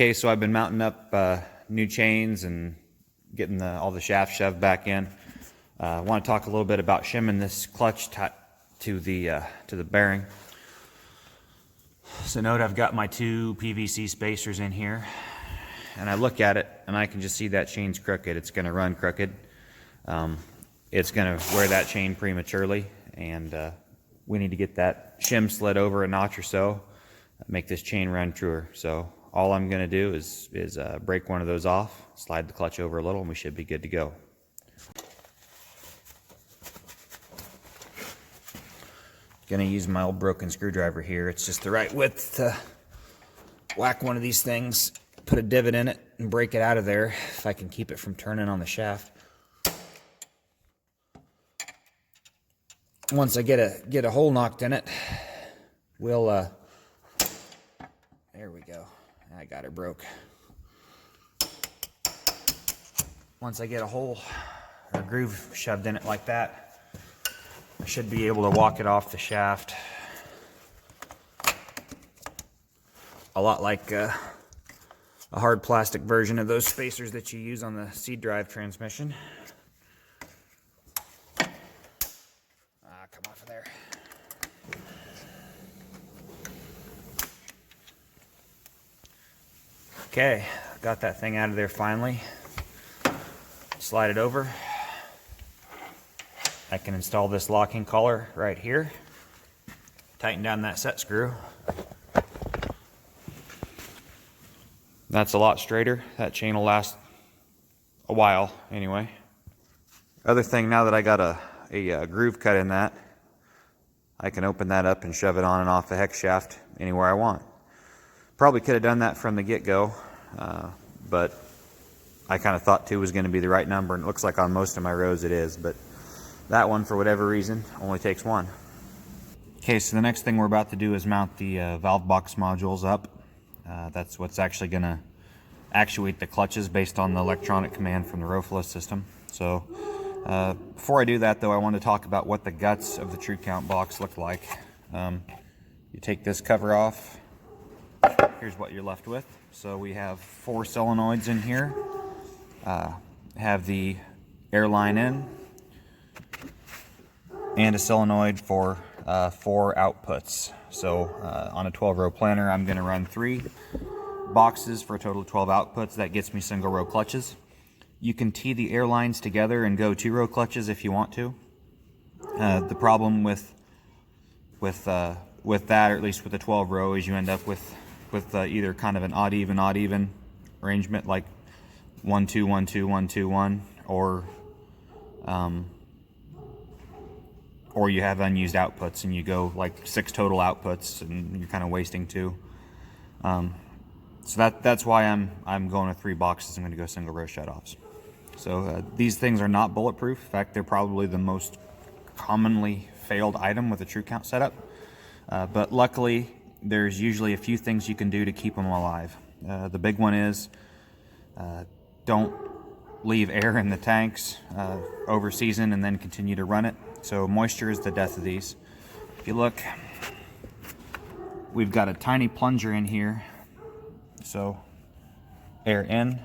Okay, so I've been mounting up new chains and getting all the shafts shoved back in. I want to talk a little bit about shimming this clutch to the bearing. So note I've got my two PVC spacers in here, and I look at it and I can just see that chain's crooked. It's going to run crooked. It's going to wear that chain prematurely, and we need to get that shim slid over a notch or so, make this chain run truer. So all I'm going to do is break one of those off, slide the clutch over a little, and we should be good to go. Going to use my old broken screwdriver here. It's just the right width to whack one of these things, put a divot in it, and break it out of there if I can keep it from turning on the shaft. Once I get a hole knocked in it, we'll there we go. I got her broke. Once I get a hole or groove shoved in it like that, I should be able to walk it off the shaft. A lot like a hard plastic version of those spacers that you use on the seed drive transmission. Come off of there. Okay, got that thing out of there finally. Slide it over. I can install this locking collar right here. Tighten down that set screw. That's a lot straighter. That chain will last a while anyway. Other thing, now that I got a groove cut in that, I can open that up and shove it on and off the hex shaft anywhere I want. Probably could have done that from the get-go, but I kind of thought 2 was going to be the right number, and it looks like on most of my rows it is, but that one, for whatever reason, only takes 1. Okay, so the next thing we're about to do is mount the valve box modules up. That's what's actually going to actuate the clutches based on the electronic command from the Rofla system. So before I do that, though, I want to talk about what the guts of the true count box look like. You take this cover off. Here's what you're left with. So we have 4 solenoids in here. Have the air line in, and a solenoid for 4 outputs. So on a 12-row planter, I'm going to run 3 boxes for a total of 12 outputs. That gets me single-row clutches. You can tee the air lines together and go 2-row clutches if you want to. The problem with that, or at least with the 12-row, is you end up with either kind of an odd-even arrangement, like 1 2 1 2 1 2 1, or you have unused outputs and you go like 6 total outputs and you're kind of wasting 2. So that's why I'm going with 3 boxes. I'm going to go single row shutoffs. So these things are not bulletproof. In fact, they're probably the most commonly failed item with a true count setup. But luckily, there's usually a few things you can do to keep them alive. The big one is don't leave air in the tanks over season and then continue to run it. So moisture is the death of these. If you look, we've got a tiny plunger in here. So air in,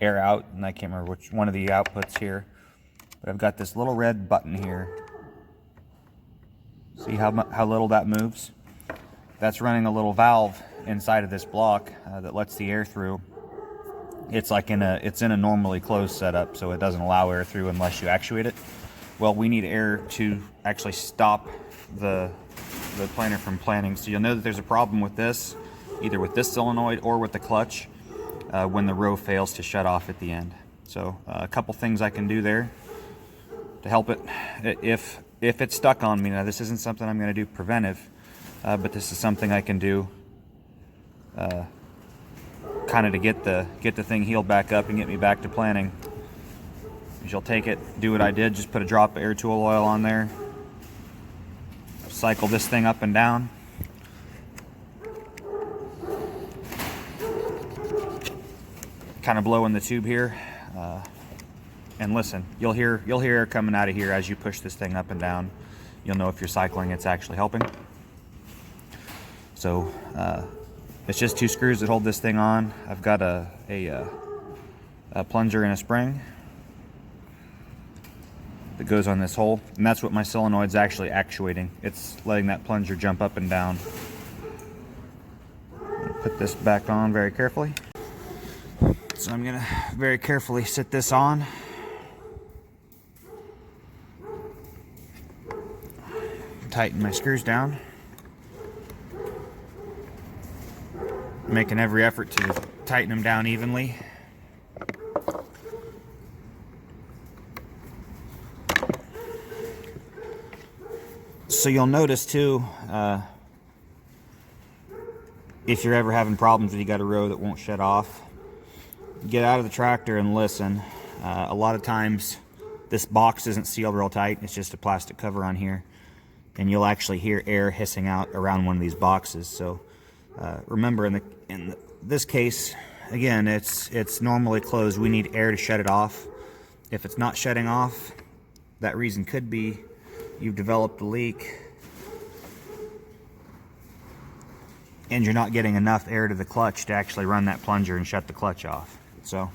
air out, and I can't remember which one of the outputs here, but I've got this little red button here. See how little that moves? That's running a little valve inside of this block that lets the air through. It's in a normally closed setup, so it doesn't allow air through unless you actuate it. Well, we need air to actually stop the planer from planning. So you'll know that there's a problem with this, either with this solenoid or with the clutch, when the row fails to shut off at the end. So a couple things I can do there to help it if it's stuck on me. Now, this isn't something I'm going to do preventive, but this is something I can do kind of to get the thing healed back up and get me back to planning. You'll take it, do what I did, just put a drop of air tool oil on there, cycle this thing up and down. Kind of blow in the tube here, and listen, you'll hear air coming out of here as you push this thing up and down. You'll know if you're cycling, it's actually helping. So It's just 2 screws that hold this thing on. I've got a plunger and a spring that goes on this hole, and that's what my solenoid's actually actuating. It's letting that plunger jump up and down. Put this back on very carefully. So I'm gonna very carefully sit this on. Tighten my screws down. Making every effort to tighten them down evenly. So you'll notice too, if you're ever having problems and you got a row that won't shut off, get out of the tractor and listen. A lot of times this box isn't sealed real tight, it's just a plastic cover on here, and you'll actually hear air hissing out around one of these boxes. So remember, in this case, again, it's normally closed. We need air to shut it off. If it's not shutting off, that reason could be you've developed a leak and you're not getting enough air to the clutch to actually run that plunger and shut the clutch off. So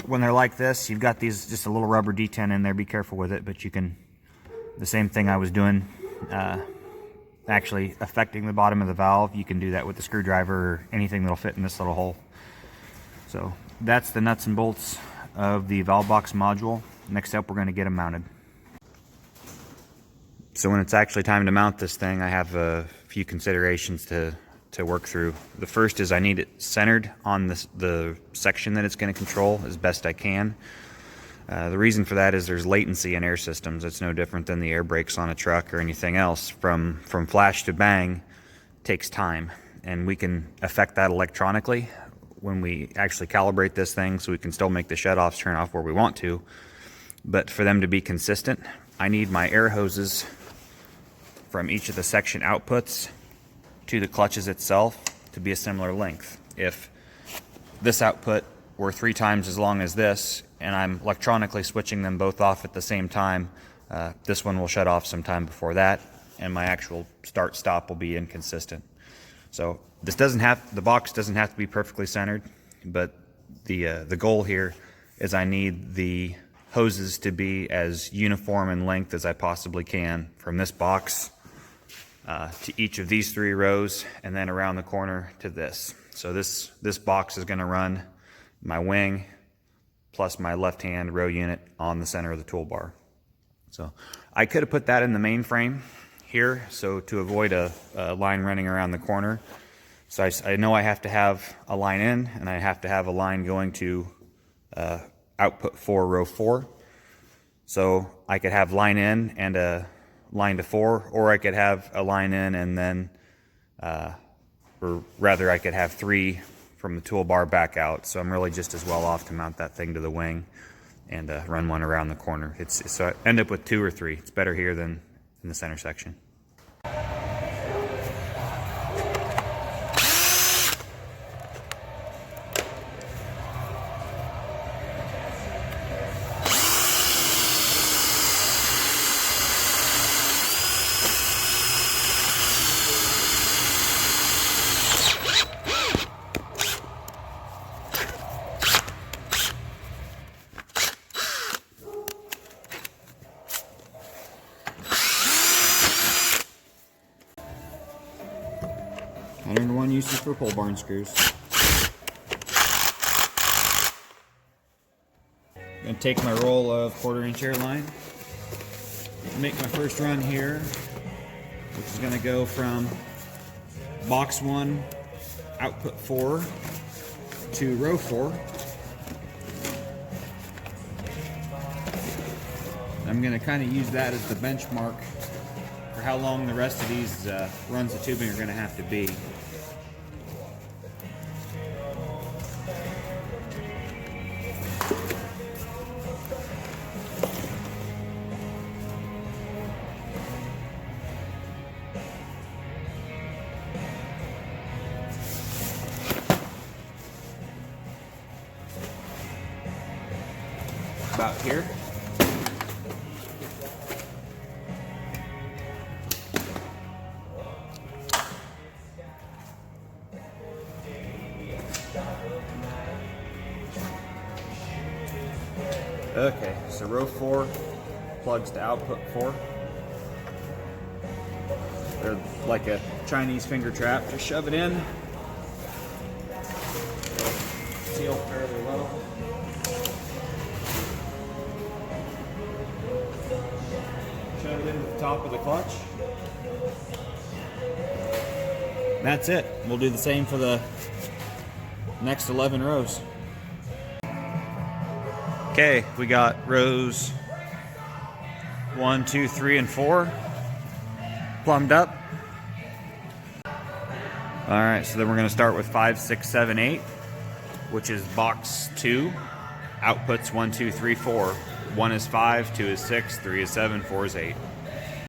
when they're like this, you've got these, just a little rubber detent in there. Be careful with it, but you can, the same thing I was doing, actually affecting the bottom of the valve, you can do that with the screwdriver or anything that'll fit in this little hole. So that's the nuts and bolts of the valve box module. Next up, we're going to get them mounted. So when it's actually time to mount this thing, I have a few considerations to work through. The first is I need it centered on the section that it's going to control as best I can. The reason for that is there's latency in air systems. It's no different than the air brakes on a truck or anything else. From flash to bang takes time, and we can affect that electronically when we actually calibrate this thing, so we can still make the shutoffs turn off where we want to. But for them to be consistent, I need my air hoses from each of the section outputs to the clutches itself to be a similar length. If this output were 3 times as long as this, and I'm electronically switching them both off at the same time, this one will shut off sometime before that, and my actual start-stop will be inconsistent. So this the box doesn't have to be perfectly centered, but the goal here is I need the hoses to be as uniform in length as I possibly can from this box to each of these 3 rows, and then around the corner to this. So this box is going to run my wing plus my left-hand row unit on the center of the toolbar. So I could have put that in the main frame here, so to avoid a line running around the corner. So I know I have to have a line in, and I have to have a line going to output 4, row 4. So I could have line in and a line to 4, or I could have a line in and then, or rather I could have 3 from the toolbar back out. So I'm really just as well off to mount that thing to the wing and run one around the corner. So I end up with 2 or 3. It's better here than in the center section. And one uses for pole barn screws. I'm going to take my roll of 1/4-inch air line, make my first run here, which is going to go from box 1, output 4 to row 4. I'm going to kind of use that as the benchmark for how long the rest of these runs of tubing are going to have to be. About here. Okay, so row 4 plugs to output 4. They're like a Chinese finger trap. Just shove it in. Seal fairly well. Shove it into the top of the clutch. That's it. We'll do the same for the next 11 rows. Okay, we got rows 1, 2, 3, and 4 plumbed up. All right, so then we're going to start with 5, 6, 7, 8, which is box 2. Outputs 1, 2, 3, 4. 1 is 5, 2 is 6, 3 is 7, 4 is 8.